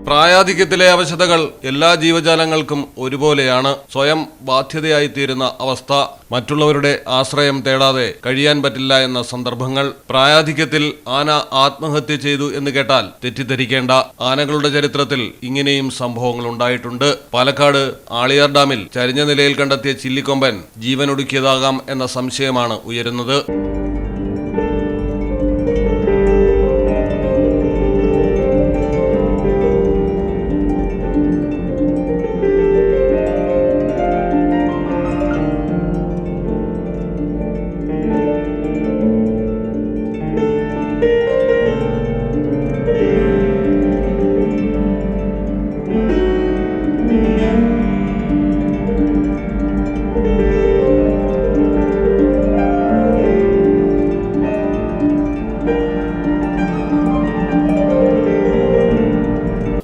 പ്രായാധിക്യത്തിലെ അവശതകൾ എല്ലാ ജീവജാലങ്ങൾക്കും ഒരുപോലെയാണ്. സ്വയം ബാധ്യതയായി തീരുന്ന അവസ്ഥ, മറ്റുള്ളവരുടെ ആശ്രയം തേടാതെ കഴിയാൻ പറ്റില്ല എന്ന സന്ദർഭങ്ങൾ. പ്രായാധിക്യത്തിൽ ആന ആത്മഹത്യ ചെയ്തു എന്ന് കേട്ടാൽ തെറ്റിദ്ധരിക്കേണ്ട. ആനകളുടെ ചരിത്രത്തിൽ ഇങ്ങനെയും സംഭവങ്ങൾ ഉണ്ടായിട്ടുണ്ട്. പാലക്കാട് ആളിയാർ ഡാമിൽ ചരിഞ്ഞ നിലയിൽ കണ്ടെത്തിയ ചില്ലിക്കൊമ്പൻ ജീവനൊടുക്കിയതാകാം എന്ന സംശയമാണ് ഉയരുന്നത്.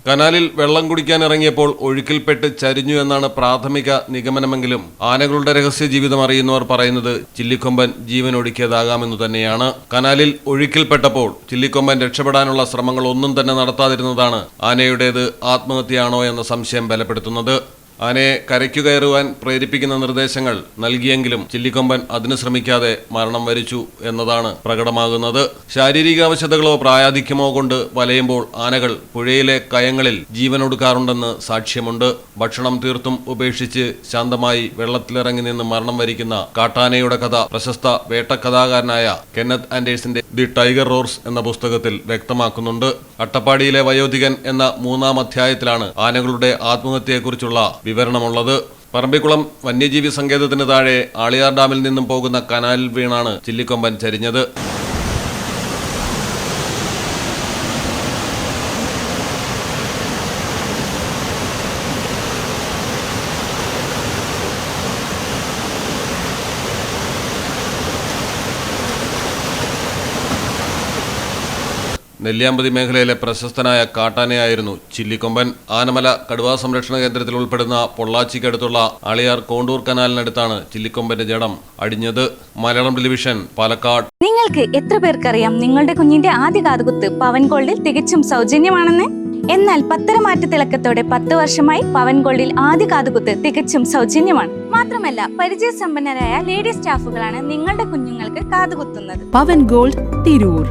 കനാലിൽ വെള്ളം കുടിക്കാൻ ഇറങ്ങിയപ്പോൾ ഒഴുക്കിൽപ്പെട്ട് ചരിഞ്ഞു എന്നാണ് പ്രാഥമിക നിഗമനമെങ്കിലും ആനകളുടെ രഹസ്യ ജീവിതം അറിയുന്നവർ പറയുന്നത് ചില്ലിക്കൊമ്പൻ ജീവനൊടുക്കിയതാകാമെന്നു തന്നെയാണ്. കനാലിൽ ഒഴുക്കിൽപ്പെട്ടപ്പോൾ ചില്ലിക്കൊമ്പൻ രക്ഷപ്പെടാനുള്ള ശ്രമങ്ങൾ ഒന്നും തന്നെ നടത്താതിരുന്നതാണ് ആനയുടേത് ആത്മഹത്യയാണോ എന്ന സംശയം ബലപ്പെടുത്തുന്നത്. ആനയെ കരയ്ക്കു കയറുവാൻ പ്രേരിപ്പിക്കുന്ന നിർദ്ദേശങ്ങൾ നൽകിയെങ്കിലും ചില്ലിക്കൊമ്പൻ അതിന് ശ്രമിക്കാതെ മരണം വരിച്ചു എന്നതാണ് പ്രകടമാകുന്നത്. ശാരീരിക അവശതകളോ പ്രായാധിക്യമോ കൊണ്ട് വലയുമ്പോൾ ആനകൾ പുഴയിലെ കയങ്ങളിൽ ജീവനൊടുക്കാറുണ്ടെന്ന് സാക്ഷ്യമുണ്ട്. ഭക്ഷണം തീർത്തും ഉപേക്ഷിച്ച് ശാന്തമായി വെള്ളത്തിലിറങ്ങി നിന്ന് മരണം വരിക്കുന്ന കാട്ടാനയുടെ കഥ പ്രശസ്ത വേട്ടക്കഥാകാരനായ കെന്നത്ത് ആൻഡേഴ്സിന്റെ ദി ടൈഗർ റോർസ് എന്ന പുസ്തകത്തിൽ വ്യക്തമാക്കുന്നുണ്ട്. അട്ടപ്പാടിയിലെ വയോധികൻ എന്ന 3-ാം അധ്യായത്തിലാണ് ആനകളുടെ ആത്മഹത്യയെക്കുറിച്ചുള്ള വിവരണമുള്ളത്. പറമ്പിക്കുളം വന്യജീവി സങ്കേതത്തിന് താഴെ ആളിയാർ ഡാമിൽ നിന്നും പോകുന്ന കനാലിൽ വീണാണ് ചില്ലിക്കൊമ്പൻ ചരിഞ്ഞത്. നെല്ലിയാമ്പതി മേഖലയിലെ പ്രശസ്തനായ കാട്ടാനയായിരുന്നു ചില്ലിക്കൊമ്പൻ. ആനമല കടുവാ സംരക്ഷണ കേന്ദ്രത്തിൽ ഉൾപ്പെടുന്ന പൊള്ളാച്ചിക്കടുത്തുള്ള ആളിയാർ കോണ്ടൂർ കനാലിനടുത്താണ് ചില്ലിക്കൊമ്പന്റെ ജഡം അടിഞ്ഞത്. മലയാളം ടെലിവിഷൻ, പാലക്കാട്. നിങ്ങൾക്ക് എത്ര പേർക്കറിയാം നിങ്ങളുടെ കുഞ്ഞിന്റെ ആദ്യ കാതുകുത്ത് പവൻ ഗോൾഡിൽ തികച്ചും സൗജന്യമാണെന്ന്? എന്നാൽ പത്തരമാറ്റ തിളക്കത്തോടെ 10 വർഷമായി പവൻ ഗോൾഡിൽ ആദ്യ കാതുകുത്ത് തികച്ചും സൗജന്യമാണ്. മാത്രമല്ല, പരിചയസമ്പന്നരായ ലേഡി സ്റ്റാഫുകളാണ് നിങ്ങളുടെ കുഞ്ഞുങ്ങൾക്ക് കാതുകുത്തുന്നത്. പവൻ ഗോൾഡ്, തിരൂർ.